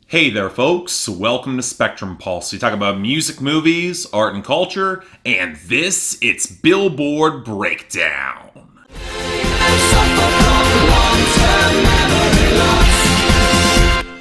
Hey there, folks. Welcome to Spectrum Pulse. We talk about music, movies, art, and culture, and it's Billboard Breakdown.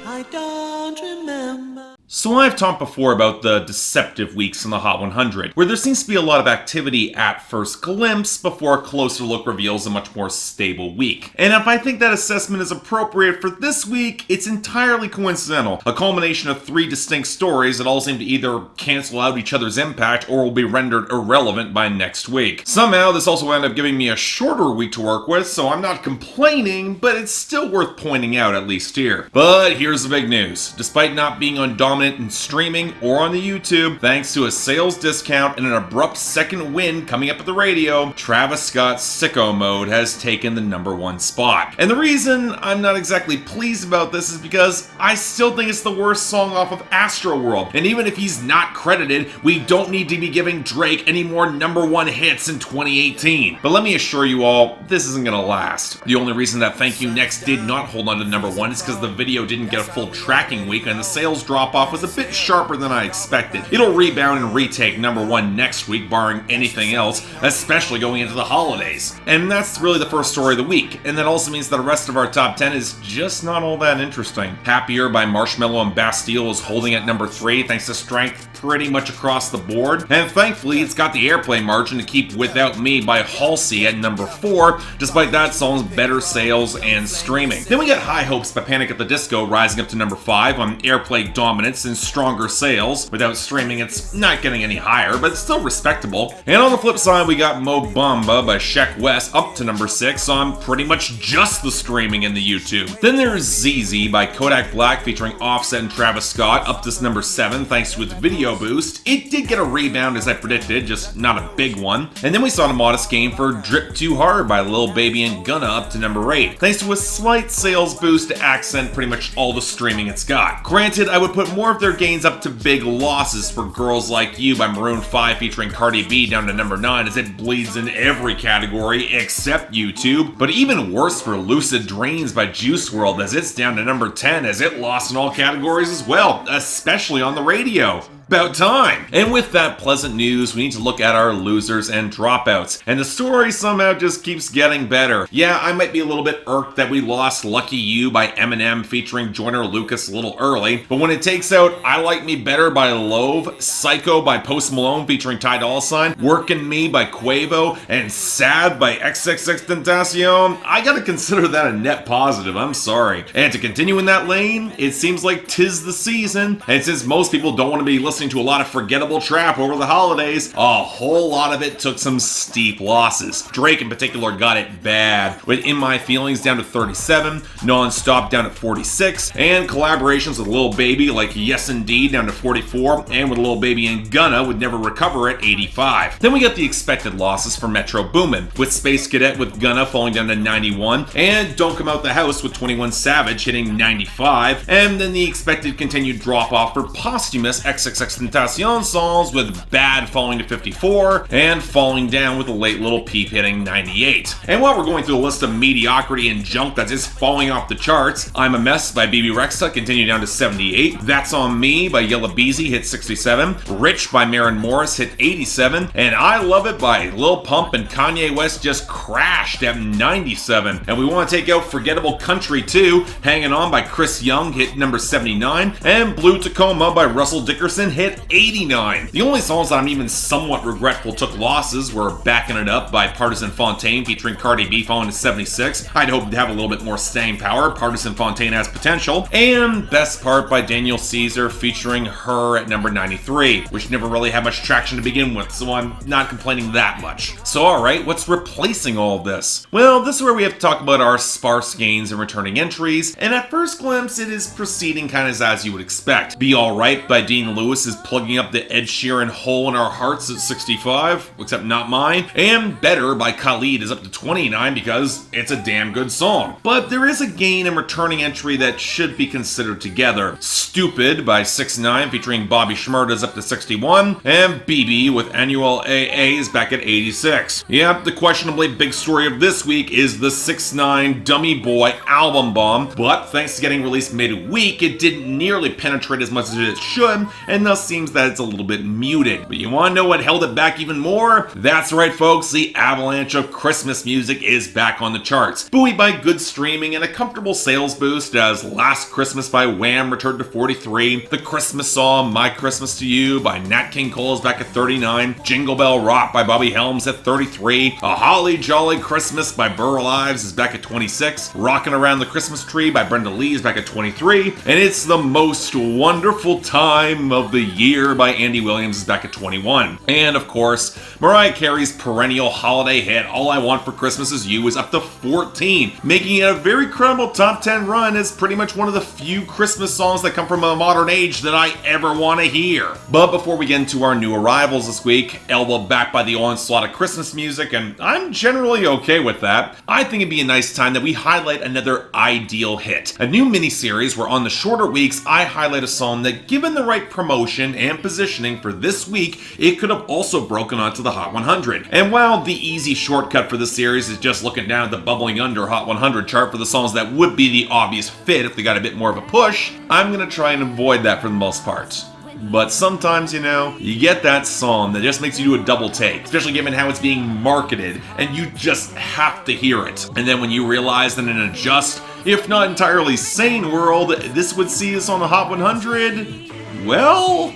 I don't remember. So I've talked before about the deceptive weeks in the Hot 100, where there seems to be a lot of activity at first glimpse before a closer look reveals a much more stable week. And if I think that assessment is appropriate for this week, it's entirely coincidental. A culmination of three distinct stories that all seem to either cancel out each other's impact or will be rendered irrelevant by next week. Somehow this also ended up giving me a shorter week to work with, so I'm not complaining, but it's still worth pointing out at least here. But here's the big news. Despite not being on dominant in streaming or on the YouTube, thanks to a sales discount and an abrupt second win coming up at the radio, Travis Scott's SICKO Mode has taken the #1 spot. And the reason I'm not exactly pleased about this is because I still think it's the worst song off of Astroworld. And even if he's not credited, we don't need to be giving Drake any more #1 hits in 2018. But let me assure you all, this isn't gonna last. The only reason that Thank You Next did not hold on to #1 is because the video didn't get a full tracking week and the sales drop-off was a bit sharper than I expected. It'll rebound and retake #1 next week, barring anything else, especially going into the holidays. And that's really the first story of the week, and that also means that the rest of our top 10 is just not all that interesting. Happier by Marshmello and Bastille is holding at #3 thanks to strength pretty much across the board, and thankfully it's got the airplay margin to keep Without Me by Halsey at #4, despite that song's better sales and streaming. Then we get High Hopes by Panic at the Disco rising up to #5 on airplay dominance and stronger sales. Without streaming, it's not getting any higher, but it's still respectable. And on the flip side, we got Mo Bamba by Sheck West up to #6 on pretty much just the streaming and the YouTube. Then there's ZZ by Kodak Black featuring Offset and Travis Scott up to #7 thanks to its video boost. It did get a rebound as I predicted, just not a big one. And then we saw a modest gain for Drip Too Hard by Lil Baby and Gunna up to #8 thanks to a slight sales boost to accent pretty much all the streaming it's got. Granted, I would put more of their gains up to big losses for Girls Like You by Maroon 5 featuring Cardi B down to #9 as it bleeds in every category except YouTube, but even worse for Lucid Dreams by Juice WRLD as it's down to #10 as it lost in all categories as well, especially on the radio. About time! And with that pleasant news, we need to look at our losers and dropouts. And the story somehow just keeps getting better. Yeah, I might be a little bit irked that we lost Lucky You by Eminem featuring Joyner Lucas a little early, but when it takes out I Like Me Better by Loave, Psycho by Post Malone featuring Ty Dolla $ign, Workin' Me by Quavo, and Sad by XXXTentacion, I gotta consider that a net positive, I'm sorry. And to continue in that lane, it seems like 'tis the season, and since most people don't want to be listening to a lot of forgettable trap over the holidays, a whole lot of it took some steep losses. Drake in particular got it bad, with In My Feelings down to 37, Non-Stop down to 46, and collaborations with Lil Baby like Yes Indeed down to 44, and with Lil Baby and Gunna would Never Recover at 85. Then we got the expected losses for Metro Boomin, with Space Cadet with Gunna falling down to 91, and Don't Come Out the House with 21 Savage hitting 95, and then the expected continued drop-off for posthumous XXXTentacion songs with Bad falling to 54, and Falling Down with a late Little Peep hitting 98. And while we're going through a list of mediocrity and junk that is falling off the charts, I'm a Mess by BB Rexha continued down to 78, That's On Me by Yella Beezy hit 67, Rich by Maren Morris hit 87, and I Love It by Lil Pump and Kanye West just crashed at 97. And we want to take out Forgettable Country too, Hanging On by Chris Young hit #79, and Blue Tacoma by Russell Dickerson hit 89. The only songs that I'm even somewhat regretful took losses were Backing It Up by Partisan Fontaine featuring Cardi B falling to 76. I'd hoped to have a little bit more staying power. Partisan Fontaine has potential. And Best Part by Daniel Caesar featuring Her at #93, which never really had much traction to begin with, so I'm not complaining that much. So alright, what's replacing all of this? Well, this is where we have to talk about our sparse gains and returning entries, and at first glimpse it is proceeding kind of as you would expect. Be Alright by Dean Lewis is plugging up the Ed Sheeran hole in our hearts at 65, except not mine. And Better by Khalid is up to 29 because it's a damn good song. But there is a gain and returning entry that should be considered together. Stupid by 6ix9ine featuring Bobby Shmurda is up to 61, and BB with Annual AA is back at 86. Yep, the questionably big story of this week is the 6ix9ine Dummy Boy album bomb, but thanks to getting released midweek, it didn't nearly penetrate as much as it should, and thus seems that it's a little bit muted. But you want to know what held it back even more? That's right, folks, the avalanche of Christmas music is back on the charts, buoyed by good streaming and a comfortable sales boost as Last Christmas by Wham returned to 43, The Christmas Song My Christmas to You by Nat King Cole is back at 39, Jingle Bell Rock by Bobby Helms at 33, A Holly Jolly Christmas by Burl Ives is back at 26, Rockin' Around the Christmas Tree by Brenda Lee is back at 23, and It's the Most Wonderful Time of the Year by Andy Williams is back at 21. And of course, Mariah Carey's perennial holiday hit All I Want for Christmas Is You is up to 14, making it a very credible top 10 run as pretty much one of the few Christmas songs that come from a modern age that I ever want to hear. But before we get into our new arrivals this week, elbowed back by the onslaught of Christmas music, and I'm generally okay with that, I think it'd be a nice time that we highlight another ideal hit. A new mini-series where on the shorter weeks I highlight a song that, given the right promotion and positioning for this week, it could have also broken onto the Hot 100. And while the easy shortcut for this series is just looking down at the bubbling under Hot 100 chart for the songs that would be the obvious fit if they got a bit more of a push, I'm gonna try and avoid that for the most part. But sometimes, you know, you get that song that just makes you do a double take, especially given how it's being marketed, and you just have to hear it. And then when you realize that in a just, if not entirely sane world, this would see us on the Hot 100, well...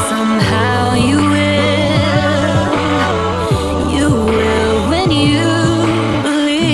Somehow you will when you believe.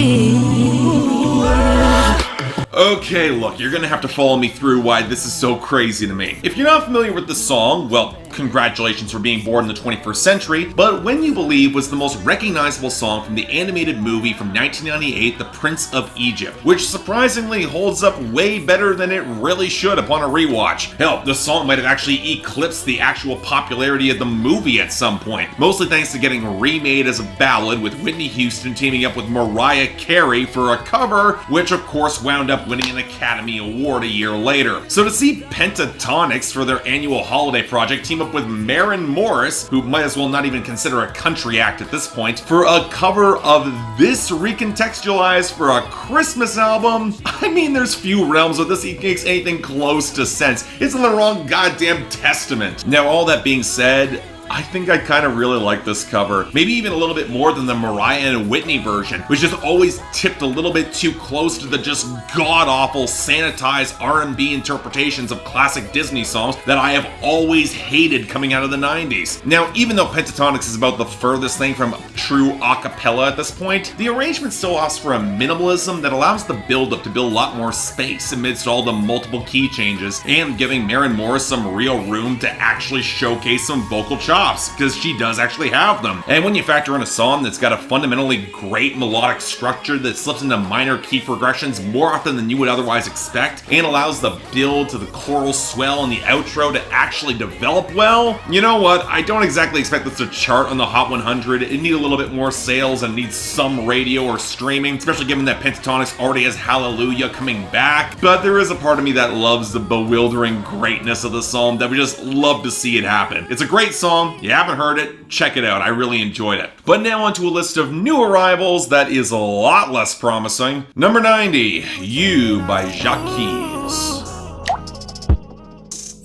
Okay, look, you're gonna have to follow me through why this is so crazy to me. If you're not familiar with the song, well, congratulations for being born in the 21st century, but When You Believe was the most recognizable song from the animated movie from 1998, The Prince of Egypt, which surprisingly holds up way better than it really should upon a rewatch. Hell, the song might have actually eclipsed the actual popularity of the movie at some point, mostly thanks to getting remade as a ballad with Whitney Houston teaming up with Mariah Carey for a cover, which of course wound up winning an Academy Award a year later. So to see Pentatonix for their annual holiday project team up with Maren Morris, who might as well not even consider a country act at this point, for a cover of this recontextualized for a Christmas album, I mean, there's few realms where this makes anything close to sense. It's in the wrong goddamn testament. Now, all that being said, I think I kind of really like this cover. Maybe even a little bit more than the Mariah and Whitney version, which just always tipped a little bit too close to the just god-awful sanitized R&B interpretations of classic Disney songs that I have always hated coming out of the 90s. Now, even though Pentatonix is about the furthest thing from true a cappella at this point, the arrangement still offers for a minimalism that allows the build-up to build a lot more space amidst all the multiple key changes, and giving Maren Morris some real room to actually showcase some vocal chops, because she does actually have them. And when you factor in a song that's got a fundamentally great melodic structure that slips into minor key progressions more often than you would otherwise expect, and allows the build to the choral swell and the outro to actually develop well, you know what, I don't exactly expect this to chart on the Hot 100. It needs a little bit more sales and needs some radio or streaming, especially given that Pentatonix already has Hallelujah coming back. But there is a part of me that loves the bewildering greatness of the song that we just love to see it happen. It's a great song. You haven't heard it, check it out. I really enjoyed it. But now onto a list of new arrivals that is a lot less promising. Number 90, You by Jacquees.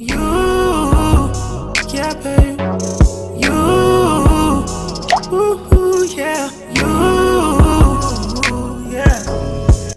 You, yeah, babe. You, ooh, yeah. You, yeah.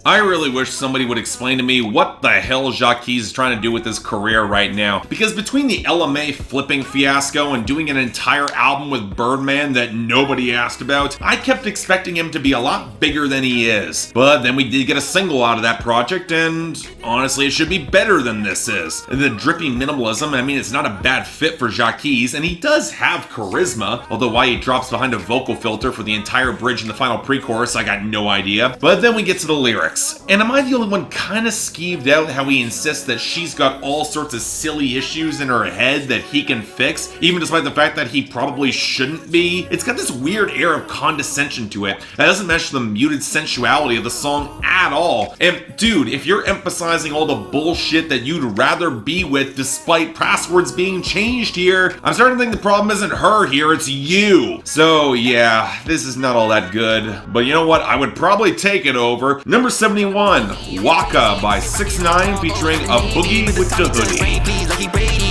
I really wish somebody would explain to me what the hell Jacquees is trying to do with his career right now. Because between the LMA flipping fiasco and doing an entire album with Birdman that nobody asked about, I kept expecting him to be a lot bigger than he is. But then we did get a single out of that project, and honestly, it should be better than this is. The drippy minimalism, I mean, it's not a bad fit for Jacquees, and he does have charisma, although why he drops behind a vocal filter for the entire bridge in the final pre-chorus, I got no idea. But then we get to the lyrics. lyrics. And am I the only one kinda skeeved out how he insists that she's got all sorts of silly issues in her head that he can fix, even despite the fact that he probably shouldn't be? It's got this weird air of condescension to it that doesn't match the muted sensuality of the song at all. And dude, if you're emphasizing all the bullshit that you'd rather be with despite passwords being changed here, I'm starting to think the problem isn't her here, it's you. So yeah, this is not all that good. But you know what? I would probably take it over. Number 71, WAKA by 6ix9ine featuring a Boogie with the Hoodie.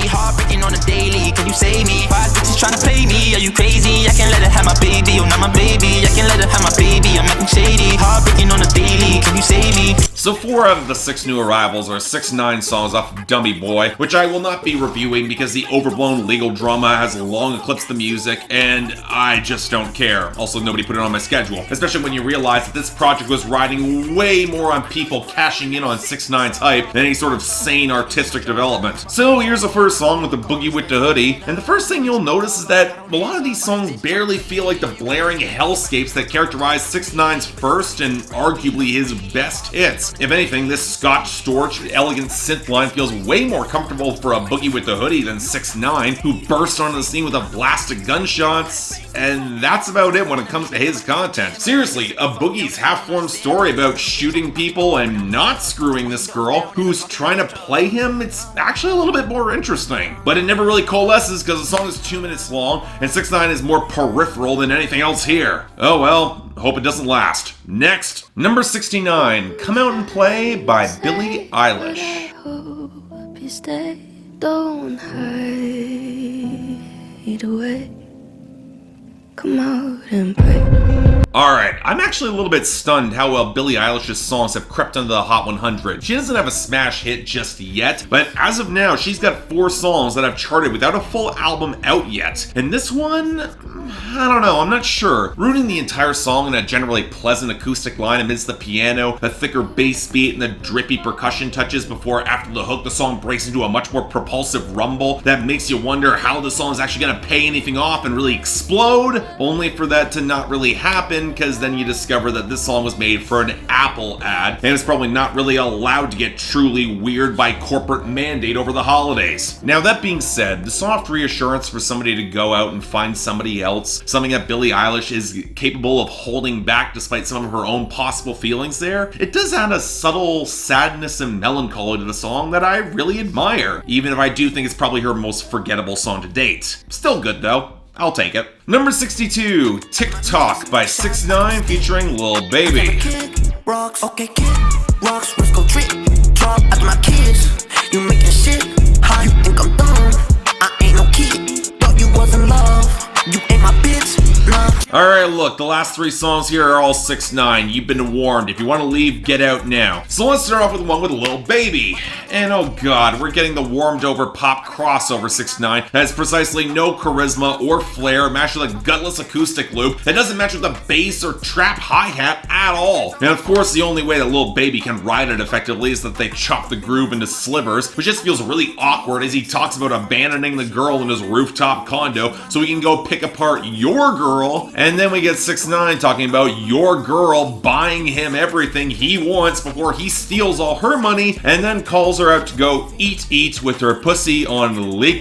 Heartbreaking on a daily, can you save me? 5 bitches trying to play me, are you crazy? I can't let her have my baby, oh not my baby. I can't let her have my baby, I'm acting shady. Heartbreaking on a daily, can you save me? So 4 out of the 6 new arrivals are 6ix9ine songs off of Dummy Boy, which I will not be reviewing because the overblown legal drama has long eclipsed the music, and I just don't care. Also, nobody put it on my schedule, especially when you realize that this project was riding way more on people cashing in on 6ix9ine's hype than any sort of sane artistic development. So here's the first song with the Boogie with the Hoodie, and the first thing you'll notice is that a lot of these songs barely feel like the blaring hellscapes that characterize 6ix9ine's first and arguably his best hits. If anything, this Scotch Storch elegant synth line feels way more comfortable for a Boogie with the Hoodie than 6ix9ine, who burst onto the scene with a blast of gunshots, and that's about it when it comes to his content. Seriously, a Boogie's half-formed story about shooting people and not screwing this girl who's trying to play him, it's actually a little bit more interesting. But it never really coalesces because the song is 2 minutes long, and 6ix9ine is more peripheral than anything else here. Oh well, hope it doesn't last. Next, number 69, Come Out and Play by Billie Eilish. I hope you stay, don't hide away. Come out and play. Alright, I'm actually a little bit stunned how well Billie Eilish's songs have crept into the Hot 100. She doesn't have a smash hit just yet, but as of now, she's got 4 songs that have charted without a full album out yet. And this one, I don't know, I'm not sure. Rooting the entire song in a generally pleasant acoustic line amidst the piano, the thicker bass beat, and the drippy percussion touches before, after the hook, the song breaks into a much more propulsive rumble that makes you wonder how the song is actually going to pay anything off and really explode, only for that to not really happen, because then you discover that this song was made for an Apple ad, and it's probably not really allowed to get truly weird by corporate mandate over the holidays. Now that being said, the soft reassurance for somebody to go out and find somebody else, something that Billie Eilish is capable of holding back despite some of her own possible feelings there, it does add a subtle sadness and melancholy to the song that I really admire, even if I do think it's probably her most forgettable song to date. Still good though. I'll take it. Number 62, TikTok by 6ix9ine featuring Lil Baby. Rocks, okay, kid. Rocks, let's go trick. Drop after my kids. You making shit. How you think I'm dumb? I ain't no kid. Thought you was in love. You ain't my bitch. Nah. Alright, look, the last 3 songs here are all 6ix9ine. You've been warned. If you want to leave, get out now. So let's start off with one with Lil Baby. And oh god, we're getting the warmed over pop crossover 6ix9ine that has precisely no charisma or flair, matched with a gutless acoustic loop that doesn't match with the bass or trap hi-hat at all. And of course, the only way that Lil Baby can ride it effectively is that they chop the groove into slivers, which just feels really awkward as he talks about abandoning the girl in his rooftop condo so he can go pick apart your girl. And then we get 6ix9ine talking about your girl buying him everything he wants before he steals all her money and then calls her out to go eat with her pussy on Leak.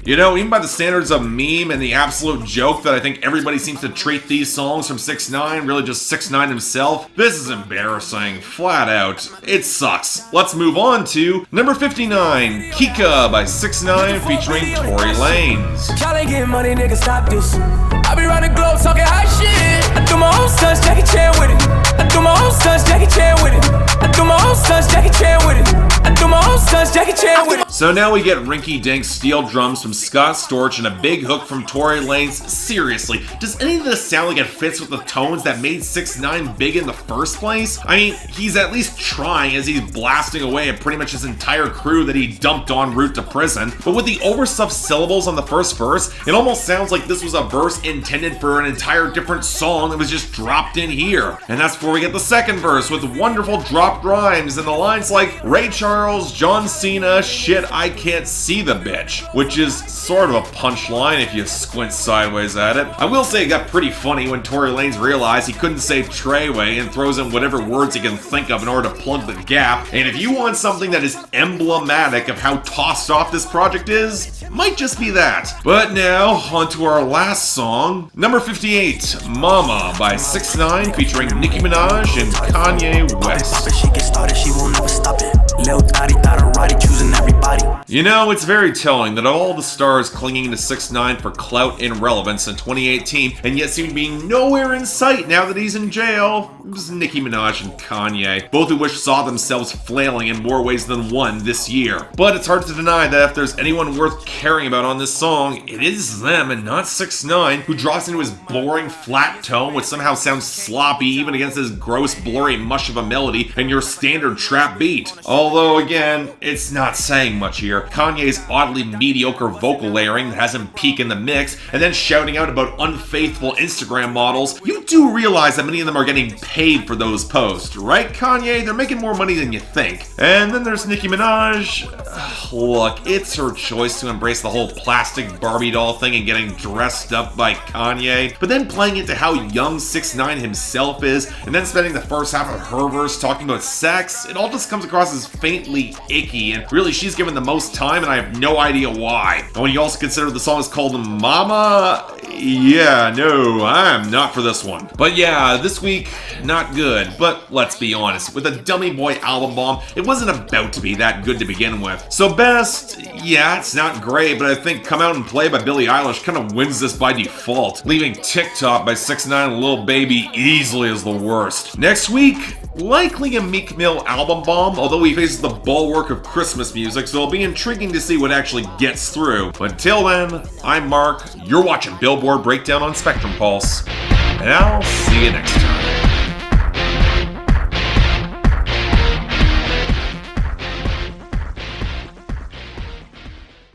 You know, even by the standards of meme and the absolute joke that I think everybody seems to treat these songs from 6ix9ine, really just 6ix9ine himself, this is embarrassing, flat out. It sucks. Let's move on to number 59, KIKA by 6ix9ine featuring Tory Lanez. Y'all ain't getting money, nigga, stop this. I be round the globe talking high shit. I do my own stunts, Jackie Chan with it. I do my own stunts, Jackie Chan with it. I do my own stunts, Jackie Chan with it. I do my own stunts, Jackie Chan with it. So now we get rinky-dink steel drums from Scott Storch and a big hook from Tory Lanez. Seriously, does any of this sound like it fits with the tones that made 6ix9ine big in the first place? I mean, he's at least trying as he's blasting away at pretty much his entire crew that he dumped en route to prison. But with the overstuffed syllables on the first verse, it almost sounds like this was a verse intended for an entire different song that was just dropped in here. And that's before we get the second verse with wonderful dropped rhymes and the lines like Ray Charles, John seen a shit I can't see the bitch, which is sort of a punchline if you squint sideways at it. I will say it got pretty funny when Tory Lanez realized he couldn't say Treyway and throws in whatever words he can think of in order to plug the gap. And if you want something that is emblematic of how tossed off this project is, it might just be that. But now, on to our last song, number 58, Mama by 6ix9ine featuring Nicki Minaj and Kanye West. She get started, she won't never stop it. Lil Dottie, Dotterati, choosing everybody. You know, it's very telling that of all the stars clinging to 6ix9ine for clout and relevance in 2018, and yet seem to be nowhere in sight now that he's in jail, it was Nicki Minaj and Kanye, both of which saw themselves flailing in more ways than one this year. But it's hard to deny that if there's anyone worth caring about on this song, it is them and not 6ix9ine, who drops into his boring flat tone which somehow sounds sloppy even against his gross blurry mush of a melody and your standard trap beat. Although again, it's not saying much here. Kanye's oddly mediocre vocal layering that has him peak in the mix, and then shouting out about unfaithful Instagram models, you do realize that many of them are getting paid for those posts, right Kanye? They're making more money than you think. And then there's Nicki Minaj. Look, it's her choice to embrace the whole plastic Barbie doll thing and getting dressed up by Kanye, but then playing into how young 6ix9ine himself is, and then spending the first half of her verse talking about sex, it all just comes across as faintly icky, and really she's given the most time and I have no idea why. And when you also consider the song is called Mama, yeah, no, I'm not for this one. But yeah, this week, not good, but let's be honest, with a Dummy Boy album bomb, it wasn't about to be that good to begin with. So best, yeah, it's not great, but I think Come Out and Play by Billie Eilish kind of wins this by default, leaving TikTok by 6ix9ine and Lil Baby easily as the worst. Next week, likely a Meek Mill album bomb, although he faces the bulwark of Christmas music, so it'll be intriguing to see what actually gets through. But until then, I'm Mark, you're watching Billboard Breakdown on Spectrum Pulse, and I'll see you next time.